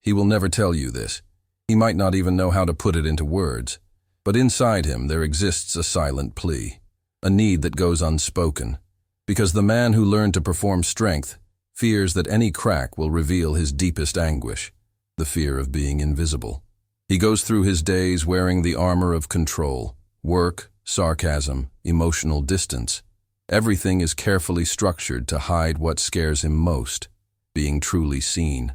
He will never tell you this. He might not even know how to put it into words. But inside him there exists a silent plea, a need that goes unspoken, because the man who learned to perform strength fears that any crack will reveal his deepest anguish, the fear of being invisible. He goes through his days wearing the armor of control, work, sarcasm, emotional distance. Everything is carefully structured to hide what scares him most, being truly seen.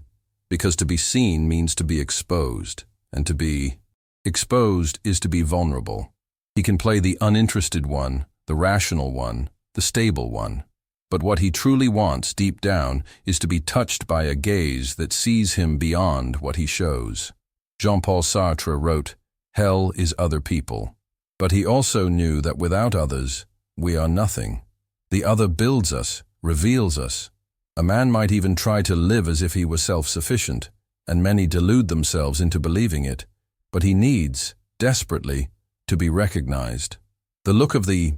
Because to be seen means to be exposed, and to be exposed is to be vulnerable. He can play the uninterested one, the rational one, the stable one. But what he truly wants deep down is to be touched by a gaze that sees him beyond what he shows. Jean-Paul Sartre wrote, "Hell is other people." But he also knew that without others, we are nothing. The other builds us, reveals us. A man might even try to live as if he was self-sufficient, and many delude themselves into believing it. But he needs, desperately, to be recognized. The look of the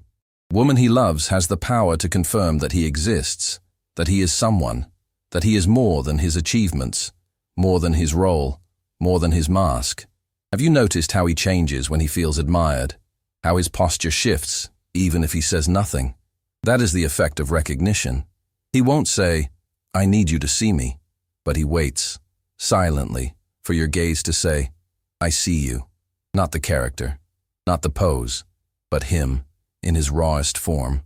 woman he loves has the power to confirm that he exists, that he is someone, that he is more than his achievements, more than his role, more than his mask. Have you noticed how he changes when he feels admired? How his posture shifts, even if he says nothing? That is the effect of recognition. He won't say, "I need you to see me," but he waits, silently, for your gaze to say, "I see you." Not the character, not the pose, but him, in his rawest form.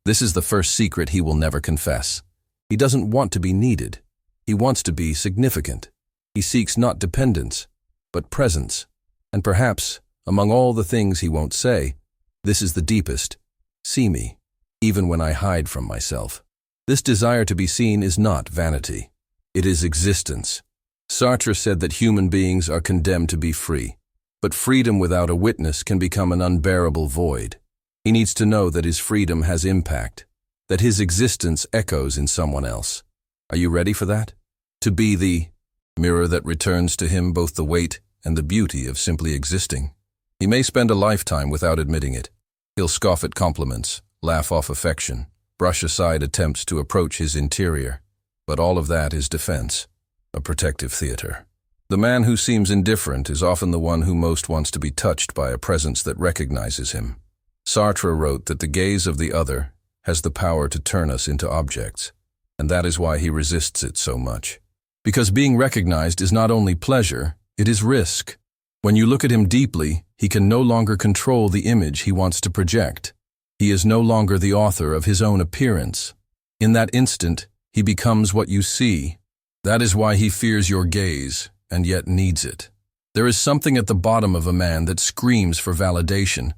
This is the first secret he will never confess. He doesn't want to be needed. He wants to be significant. He seeks not dependence, but presence. And perhaps, among all the things he won't say, this is the deepest. See me, even when I hide from myself. This desire to be seen is not vanity. It is existence. Sartre said that human beings are condemned to be free, but freedom without a witness can become an unbearable void. He needs to know that his freedom has impact, that his existence echoes in someone else. Are you ready for that? To be the mirror that returns to him both the weight and the beauty of simply existing. He may spend a lifetime without admitting it. He'll scoff at compliments, laugh off affection, brush aside attempts to approach his interior. But all of that is defense, a protective theater. The man who seems indifferent is often the one who most wants to be touched by a presence that recognizes him. Sartre wrote that the gaze of the other has the power to turn us into objects, and that is why he resists it so much. Because being recognized is not only pleasure, it is risk. When you look at him deeply, he can no longer control the image he wants to project. He is no longer the author of his own appearance. In that instant, he becomes what you see. That is why he fears your gaze, and yet needs it. There is something at the bottom of a man that screams for validation,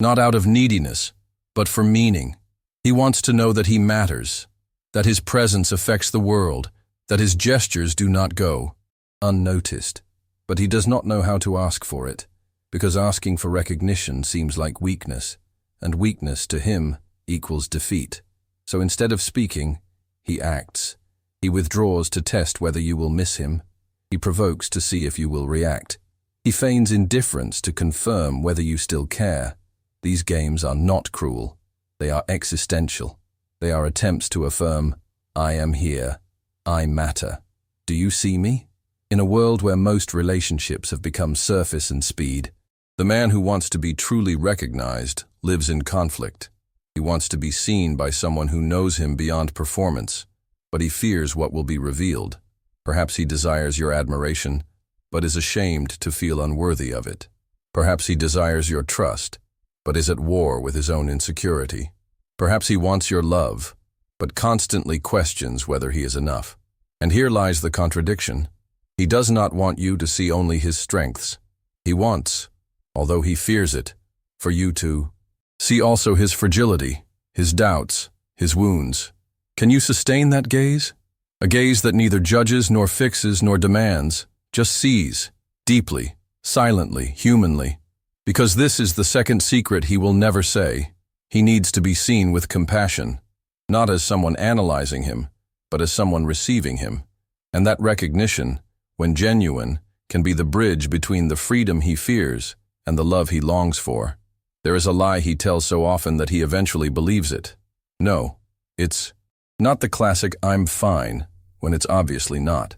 not out of neediness, but for meaning. He wants to know that he matters, that his presence affects the world, that his gestures do not go unnoticed. But he does not know how to ask for it, because asking for recognition seems like weakness, and weakness to him equals defeat. So instead of speaking, he acts. He withdraws to test whether you will miss him. He provokes to see if you will react. He feigns indifference to confirm whether you still care. These games are not cruel. They are existential. They are attempts to affirm, "I am here. I matter. Do you see me?" In a world where most relationships have become surface and speed, the man who wants to be truly recognized lives in conflict. He wants to be seen by someone who knows him beyond performance, but he fears what will be revealed. Perhaps he desires your admiration, but is ashamed to feel unworthy of it. Perhaps he desires your trust, but is at war with his own insecurity. Perhaps he wants your love, but constantly questions whether he is enough. And here lies the contradiction. He does not want you to see only his strengths. He wants, although he fears it, for you to see also his fragility, his doubts, his wounds. Can you sustain that gaze? A gaze that neither judges nor fixes nor demands, just sees, deeply, silently, humanly. Because this is the second secret he will never say. He needs to be seen with compassion, not as someone analyzing him, but as someone receiving him. And that recognition, when genuine, can be the bridge between the freedom he fears and the love he longs for. There is a lie he tells so often that he eventually believes it. No, it's not the classic "I'm fine" when it's obviously not.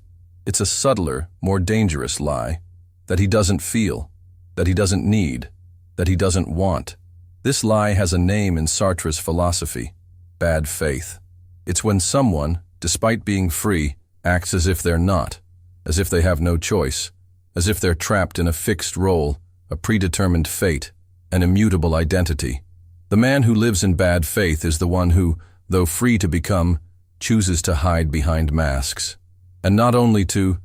It's a subtler, more dangerous lie that he doesn't feel, that he doesn't need, that he doesn't want. This lie has a name in Sartre's philosophy: bad faith. It's when someone, despite being free, acts as if they're not, as if they have no choice, as if they're trapped in a fixed role, a predetermined fate, an immutable identity. The man who lives in bad faith is the one who, though free to become, chooses to hide behind masks. And not only to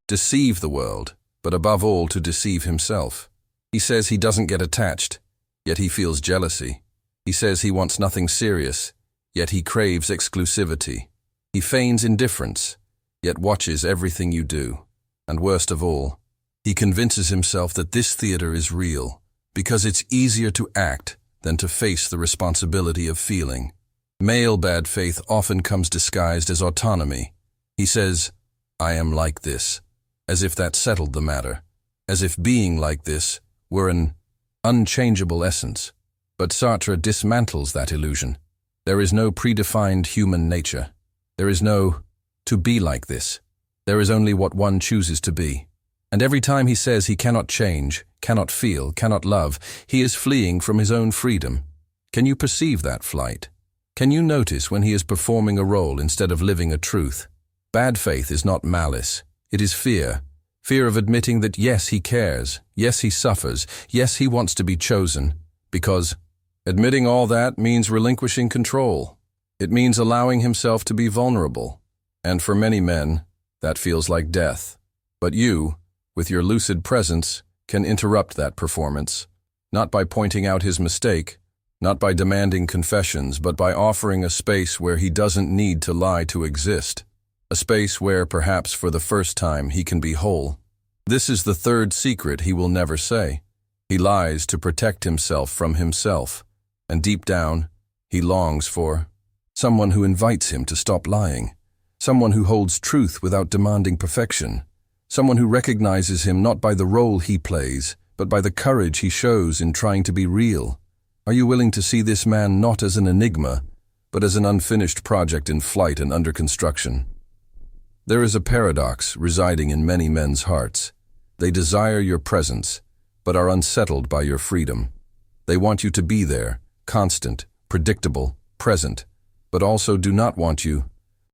deceive the world, but above all to deceive himself. He says he doesn't get attached, yet he feels jealousy. He says he wants nothing serious, yet he craves exclusivity. He feigns indifference, yet watches everything you do. And worst of all, he convinces himself that this theater is real, because it's easier to act than to face the responsibility of feeling. Male bad faith often comes disguised as autonomy. He says, "I am like this," as if that settled the matter, as if being like this were an unchangeable essence. But Sartre dismantles that illusion. There is no predefined human nature. There is no to be like this. There is only what one chooses to be. And every time he says he cannot change, cannot feel, cannot love, he is fleeing from his own freedom. Can you perceive that flight? Can you notice when he is performing a role instead of living a truth? Bad faith is not malice. It is fear. Fear of admitting that yes, he cares, yes, he suffers, yes, he wants to be chosen, because admitting all that means relinquishing control. It means allowing himself to be vulnerable. And for many men, that feels like death. But you, with your lucid presence, can interrupt that performance, not by pointing out his mistake, not by demanding confessions, but by offering a space where he doesn't need to lie to exist. A space where, perhaps for the first time, he can be whole. This is the third secret he will never say. He lies to protect himself from himself, and deep down, he longs for someone who invites him to stop lying, someone who holds truth without demanding perfection, someone who recognizes him not by the role he plays, but by the courage he shows in trying to be real. Are you willing to see this man not as an enigma, but as an unfinished project in flight and under construction? There is a paradox residing in many men's hearts. They desire your presence, but are unsettled by your freedom. They want you to be there, constant, predictable, present, but also do not want you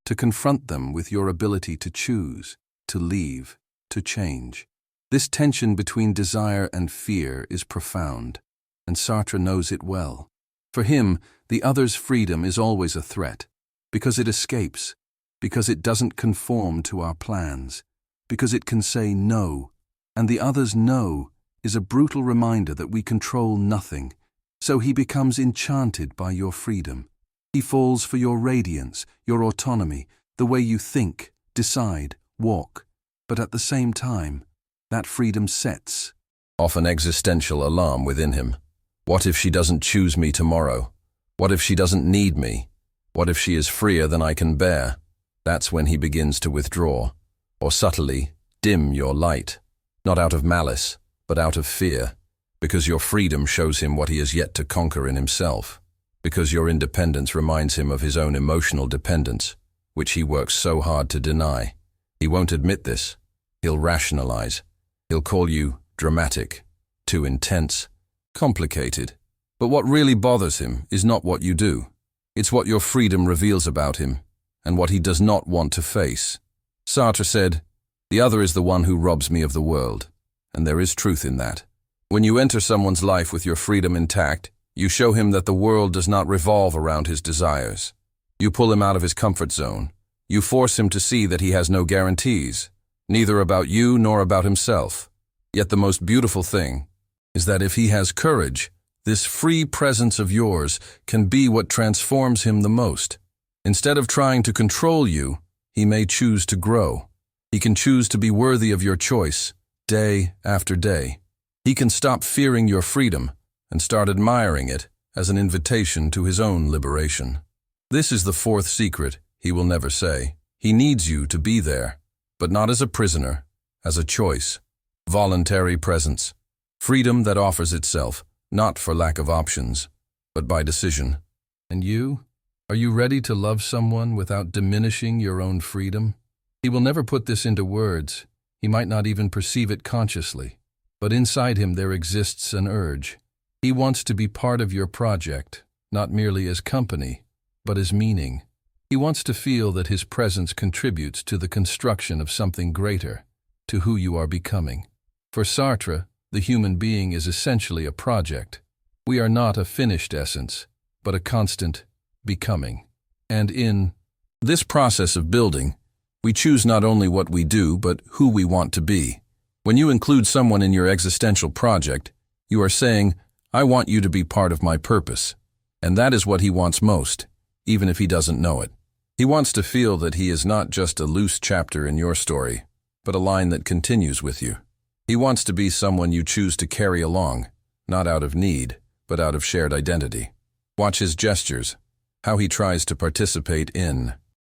to confront them with your ability to choose, to leave, to change. This tension between desire and fear is profound, and Sartre knows it well. For him, the other's freedom is always a threat, because it escapes, because it doesn't conform to our plans, because it can say no, and the other's no is a brutal reminder that we control nothing. So he becomes enchanted by your freedom. He falls for your radiance, your autonomy, the way you think, decide, walk. But at the same time, that freedom sets off an existential alarm within him. What if she doesn't choose me tomorrow? What if she doesn't need me? What if she is freer than I can bear? That's when he begins to withdraw, or subtly dim your light, not out of malice, but out of fear, because your freedom shows him what he has yet to conquer in himself, because your independence reminds him of his own emotional dependence, which he works so hard to deny. He won't admit this. He'll rationalize. He'll call you dramatic, too intense, complicated. But what really bothers him is not what you do. It's what your freedom reveals about him, and what he does not want to face. Sartre said, "The other is the one who robs me of the world," and there is truth in that. When you enter someone's life with your freedom intact, you show him that the world does not revolve around his desires. You pull him out of his comfort zone. You force him to see that he has no guarantees, neither about you nor about himself. Yet the most beautiful thing is that if he has courage, this free presence of yours can be what transforms him the most. Instead of trying to control you, he may choose to grow. He can choose to be worthy of your choice, day after day. He can stop fearing your freedom and start admiring it as an invitation to his own liberation. This is the fourth secret he will never say. He needs you to be there, but not as a prisoner, as a choice. Voluntary presence. Freedom that offers itself, not for lack of options, but by decision. And you? Are you ready to love someone without diminishing your own freedom? He will never put this into words. He might not even perceive it consciously. But inside him there exists an urge. He wants to be part of your project, not merely as company, but as meaning. He wants to feel that his presence contributes to the construction of something greater, to who you are becoming. For Sartre, the human being is essentially a project. We are not a finished essence, but a constant becoming. And in this process of building, we choose not only what we do, but who we want to be. When you include someone in your existential project, you are saying, I want you to be part of my purpose. And that is what he wants most, even if he doesn't know it. He wants to feel that he is not just a loose chapter in your story, but a line that continues with you. He wants to be someone you choose to carry along, not out of need, but out of shared identity. Watch his gestures, how he tries to participate in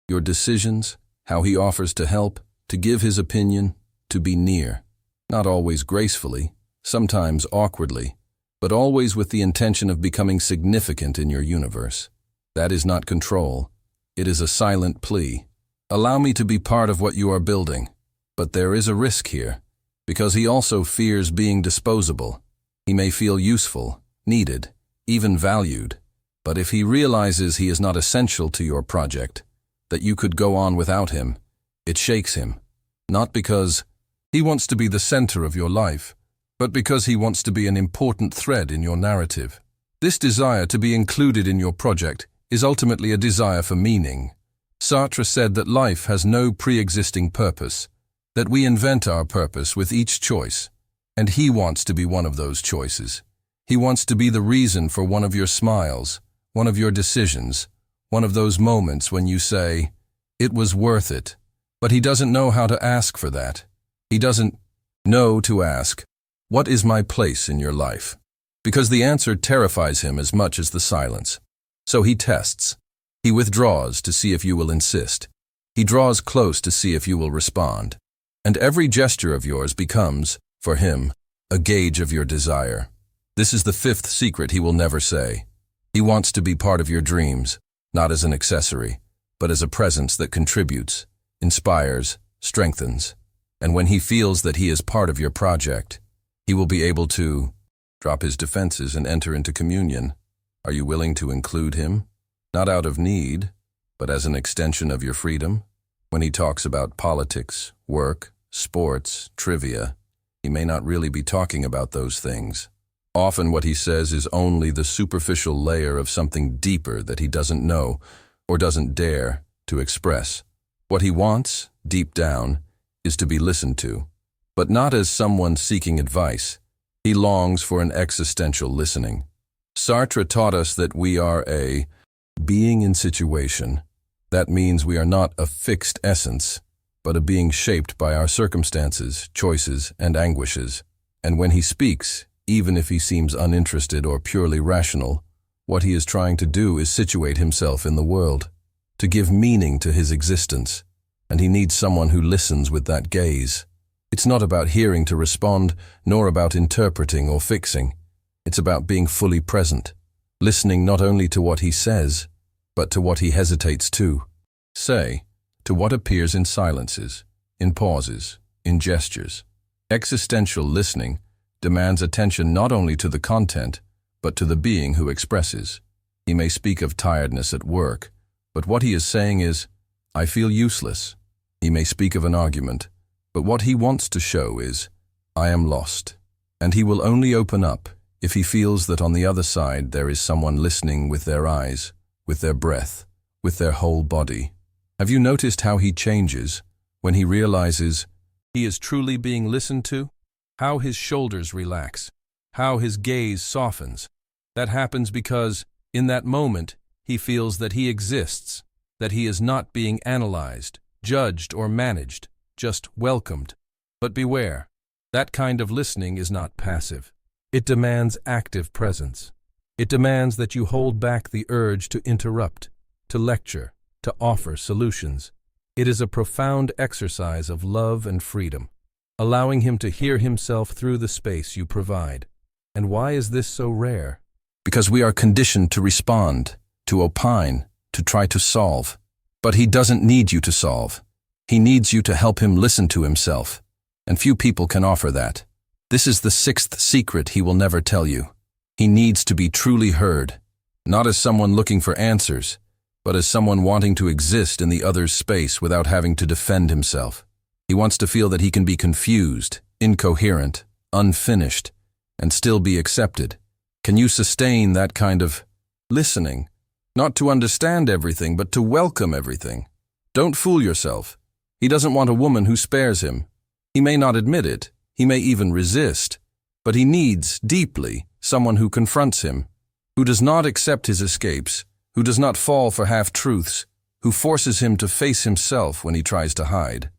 your decisions, how he offers to help, to give his opinion, to be near. Not always gracefully, sometimes awkwardly, but always with the intention of becoming significant in your universe. That is not control. It is a silent plea. Allow me to be part of what you are building. But there is a risk here, because he also fears being disposable. He may feel useful, needed, even valued. But if he realizes he is not essential to your project, that you could go on without him, it shakes him. Not because he wants to be the center of your life, but because he wants to be an important thread in your narrative. This desire to be included in your project is ultimately a desire for meaning. Sartre said that life has no pre-existing purpose, that we invent our purpose with each choice, and he wants to be one of those choices. He wants to be the reason for one of your smiles, one of your decisions, one of those moments when you say, it was worth it. But he doesn't know how to ask for that. He doesn't know to ask, what is my place in your life? Because the answer terrifies him as much as the silence. So he tests. He withdraws to see if you will insist. He draws close to see if you will respond. And every gesture of yours becomes, for him, a gauge of your desire. This is the fifth secret he will never say. He wants to be part of your dreams, not as an accessory, but as a presence that contributes, inspires, strengthens. And when he feels that he is part of your project, he will be able to drop his defenses and enter into communion. Are you willing to include him? Not out of need, but as an extension of your freedom? When he talks about politics, work, sports, trivia, he may not really be talking about those things. Often what he says is only the superficial layer of something deeper that he doesn't know or doesn't dare to express. What he wants, deep down, is to be listened to, but not as someone seeking advice. He longs for an existential listening. Sartre taught us that we are a being in situation. That means we are not a fixed essence, but a being shaped by our circumstances, choices, and anguishes. And when he speaks, even if he seems uninterested or purely rational, what he is trying to do is situate himself in the world, to give meaning to his existence, and he needs someone who listens with that gaze. It's not about hearing to respond, nor about interpreting or fixing. It's about being fully present, listening not only to what he says, but to what he hesitates to say, to what appears in silences, in pauses, in gestures. Existential listening demands attention not only to the content, but to the being who expresses. He may speak of tiredness at work, but what he is saying is, I feel useless. He may speak of an argument, but what he wants to show is, I am lost. And he will only open up if he feels that on the other side there is someone listening with their eyes, with their breath, with their whole body. Have you noticed how he changes when he realizes he is truly being listened to? How his shoulders relax, how his gaze softens. That happens because, in that moment, he feels that he exists, that he is not being analyzed, judged, or managed, just welcomed. But beware, that kind of listening is not passive. It demands active presence. It demands that you hold back the urge to interrupt, to lecture, to offer solutions. It is a profound exercise of love and freedom, allowing him to hear himself through the space you provide. And why is this so rare? Because we are conditioned to respond, to opine, to try to solve. But he doesn't need you to solve. He needs you to help him listen to himself, and few people can offer that. This is the sixth secret he will never tell you. He needs to be truly heard, not as someone looking for answers, but as someone wanting to exist in the other's space without having to defend himself. He wants to feel that he can be confused, incoherent, unfinished, and still be accepted. Can you sustain that kind of listening? Not to understand everything, but to welcome everything. Don't fool yourself. He doesn't want a woman who spares him. He may not admit it, he may even resist, but he needs, deeply, someone who confronts him, who does not accept his escapes, who does not fall for half-truths, who forces him to face himself when he tries to hide.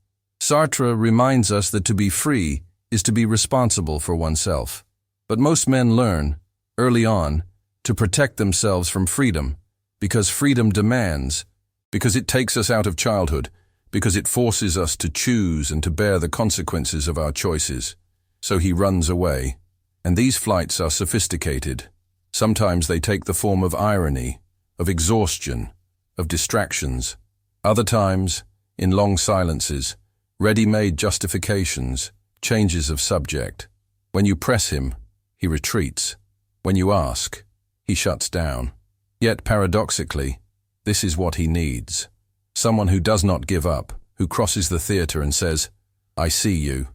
Sartre reminds us that to be free is to be responsible for oneself. But most men learn, early on, to protect themselves from freedom, because freedom demands, because it takes us out of childhood, because it forces us to choose and to bear the consequences of our choices. So he runs away. And these flights are sophisticated. Sometimes they take the form of irony, of exhaustion, of distractions. Other times, in long silences, ready-made justifications, changes of subject. When you press him, he retreats. When you ask, he shuts down. Yet paradoxically, this is what he needs. Someone who does not give up, who crosses the theater and says, "I see you.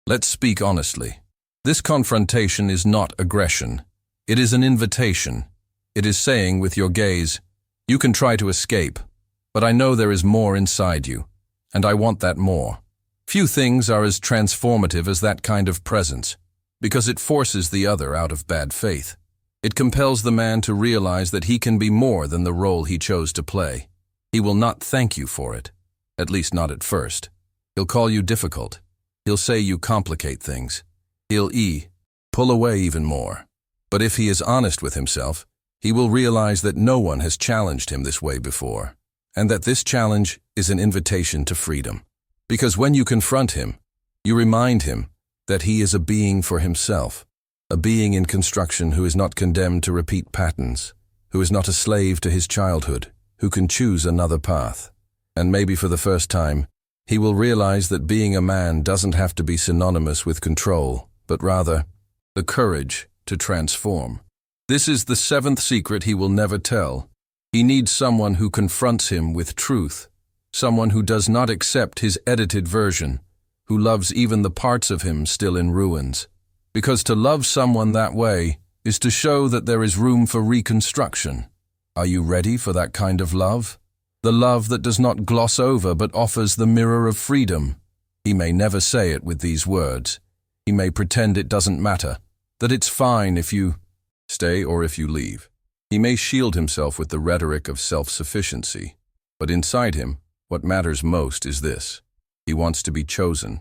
Let's speak honestly." This confrontation is not aggression. It is an invitation. It is saying with your gaze, "You can try to escape, but I know there is more inside you, and I want that more." Few things are as transformative as that kind of presence, because it forces the other out of bad faith. It compels the man to realize that he can be more than the role he chose to play. He will not thank you for it, at least not at first. He'll call you difficult. He'll say you complicate things. He'll pull away even more. But if he is honest with himself, he will realize that no one has challenged him this way before, and that this challenge is an invitation to freedom. Because when you confront him, you remind him that he is a being for himself, a being in construction who is not condemned to repeat patterns, who is not a slave to his childhood, who can choose another path. And maybe for the first time, he will realize that being a man doesn't have to be synonymous with control, but rather the courage to transform. This is the seventh secret he will never tell. He needs someone who confronts him with truth, someone who does not accept his edited version, who loves even the parts of him still in ruins. Because to love someone that way is to show that there is room for reconstruction. Are you ready for that kind of love? The love that does not gloss over but offers the mirror of freedom. He may never say it with these words. He may pretend it doesn't matter, that it's fine if you stay or if you leave. He may shield himself with the rhetoric of self-sufficiency, but inside him, what matters most is this. He wants to be chosen,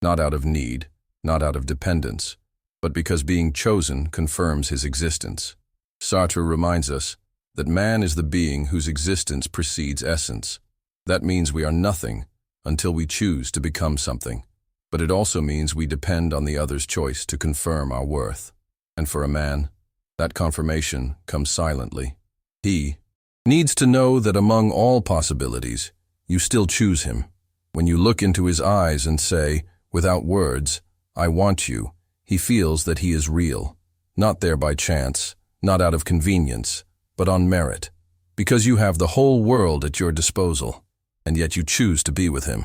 not out of need, not out of dependence, but because being chosen confirms his existence. Sartre reminds us that man is the being whose existence precedes essence. That means we are nothing until we choose to become something. But it also means we depend on the other's choice to confirm our worth. And for a man, that confirmation comes silently. He needs to know that among all possibilities, you still choose him. When you look into his eyes and say, without words, "I want you," he feels that he is real, not there by chance, not out of convenience, but on merit, because you have the whole world at your disposal, and yet you choose to be with him.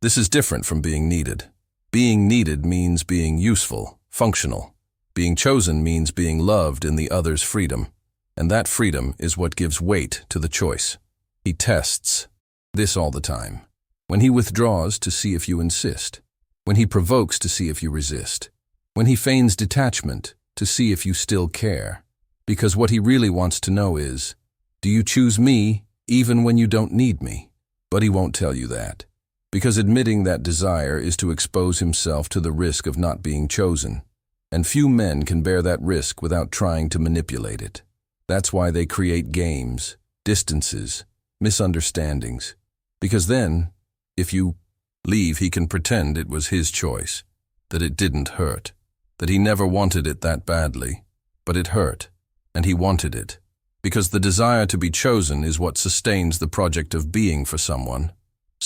This is different from being needed. Being needed means being useful, functional. Being chosen means being loved in the other's freedom, and that freedom is what gives weight to the choice. He tests this all the time. When he withdraws to see if you insist, when he provokes to see if you resist, when he feigns detachment to see if you still care. Because what he really wants to know is, do you choose me even when you don't need me? But he won't tell you that, because admitting that desire is to expose himself to the risk of not being chosen, and few men can bear that risk without trying to manipulate it. That's why they create games, distances, misunderstandings, because then, if you leave, he can pretend it was his choice, that it didn't hurt, that he never wanted it that badly, but it hurt. And he wanted it, because the desire to be chosen is what sustains the project of being for someone.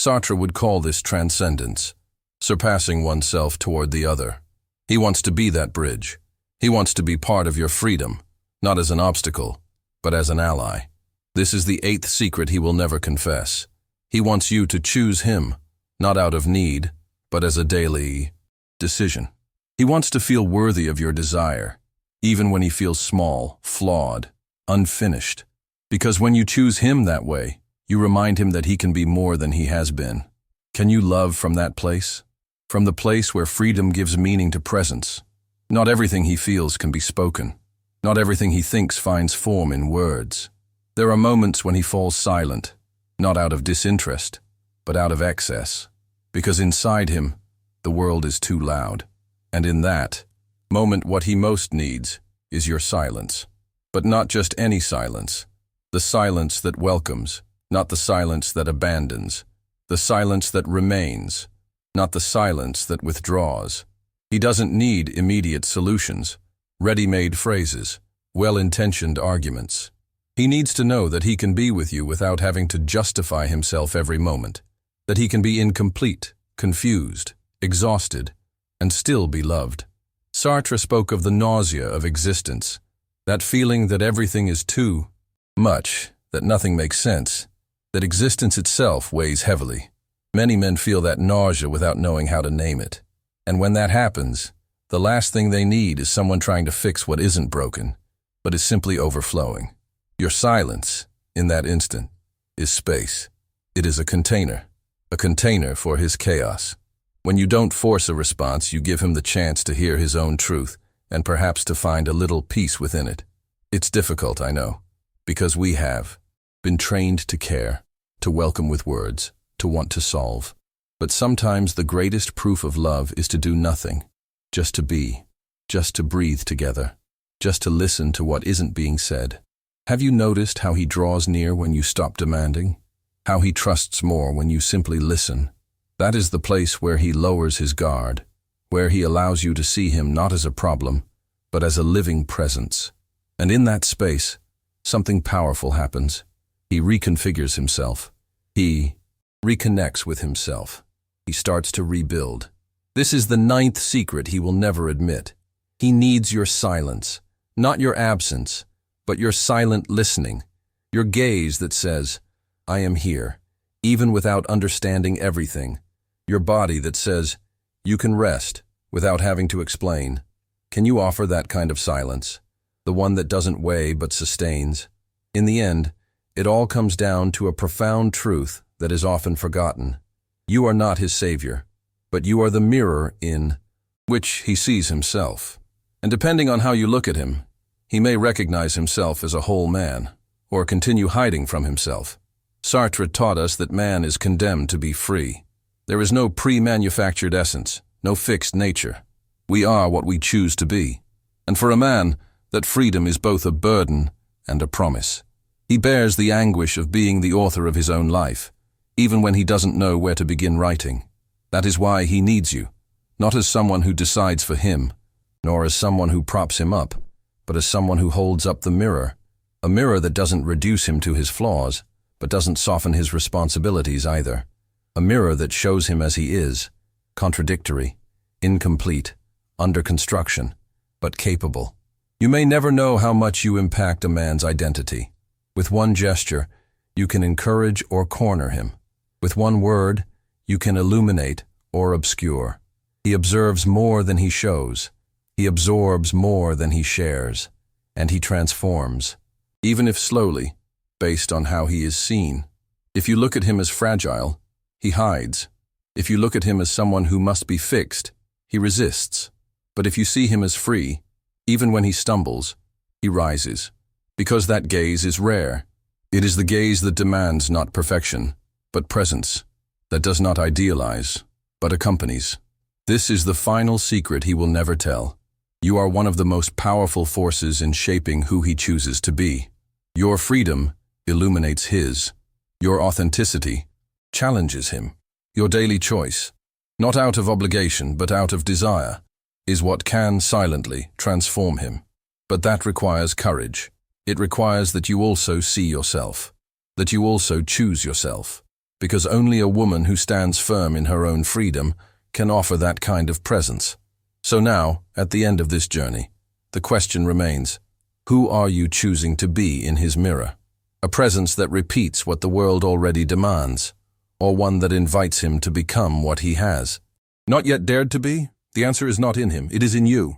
Sartre would call this transcendence, surpassing oneself toward the other. He wants to be that bridge. He wants to be part of your freedom, not as an obstacle, but as an ally. This is the eighth secret he will never confess. He wants you to choose him, not out of need, but as a daily decision. He wants to feel worthy of your desire, even when he feels small, flawed, unfinished. Because when you choose him that way, you remind him that he can be more than he has been. Can you love from that place? From the place where freedom gives meaning to presence. Not everything he feels can be spoken. Not everything he thinks finds form in words. There are moments when he falls silent, not out of disinterest, but out of excess. Because inside him, the world is too loud. And in that moment, what he most needs is your silence. But not just any silence. The silence that welcomes, not the silence that abandons. The silence that remains, not the silence that withdraws. He doesn't need immediate solutions, ready-made phrases, well-intentioned arguments. He needs to know that he can be with you without having to justify himself every moment, that he can be incomplete, confused, exhausted, and still be loved. Sartre spoke of the nausea of existence, that feeling that everything is too much, that nothing makes sense, that existence itself weighs heavily. Many men feel that nausea without knowing how to name it. And when that happens, the last thing they need is someone trying to fix what isn't broken, but is simply overflowing. Your silence, in that instant, is space. It is a container for his chaos. When you don't force a response, you give him the chance to hear his own truth and perhaps to find a little peace within it. It's difficult, I know, because we have been trained to care, to welcome with words, to want to solve. But sometimes the greatest proof of love is to do nothing, just to be, just to breathe together, just to listen to what isn't being said. Have you noticed how he draws near when you stop demanding? How he trusts more when you simply listen? That is the place where he lowers his guard, where he allows you to see him not as a problem, but as a living presence. And in that space, something powerful happens. He reconfigures himself. He reconnects with himself. He starts to rebuild. This is the ninth secret he will never admit. He needs your silence, not your absence, but your silent listening, your gaze that says, I am here, even without understanding everything, your body that says, you can rest, without having to explain. Can you offer that kind of silence, the one that doesn't weigh but sustains? In the end, it all comes down to a profound truth that is often forgotten. You are not his savior, but you are the mirror in which he sees himself. And depending on how you look at him, he may recognize himself as a whole man, or continue hiding from himself. Sartre taught us that man is condemned to be free. There is no pre-manufactured essence, no fixed nature. We are what we choose to be. And for a man, that freedom is both a burden and a promise. He bears the anguish of being the author of his own life, even when he doesn't know where to begin writing. That is why he needs you, not as someone who decides for him, nor as someone who props him up, but as someone who holds up the mirror, a mirror that doesn't reduce him to his flaws, but doesn't soften his responsibilities either. A mirror that shows him as he is, contradictory, incomplete, under construction, but capable. You may never know how much you impact a man's identity. With one gesture, you can encourage or corner him. With one word, you can illuminate or obscure. He observes more than he shows. He absorbs more than he shares. And he transforms, even if slowly, based on how he is seen. If you look at him as fragile, he hides. If you look at him as someone who must be fixed, he resists. But if you see him as free, even when he stumbles, he rises. Because that gaze is rare. It is the gaze that demands not perfection, but presence, that does not idealize, but accompanies. This is the final secret he will never tell. You are one of the most powerful forces in shaping who he chooses to be. Your freedom illuminates his. Your authenticity challenges him. Your daily choice, not out of obligation but out of desire, is what can silently transform him. But that requires courage. It requires that you also see yourself, that you also choose yourself. because only a woman who stands firm in her own freedom can offer that kind of presence. So now, at the end of this journey, the question remains, who are you choosing to be in his mirror? A presence that repeats what the world already demands, or one that invites him to become what he has not yet dared to be? The answer is not in him, it is in you.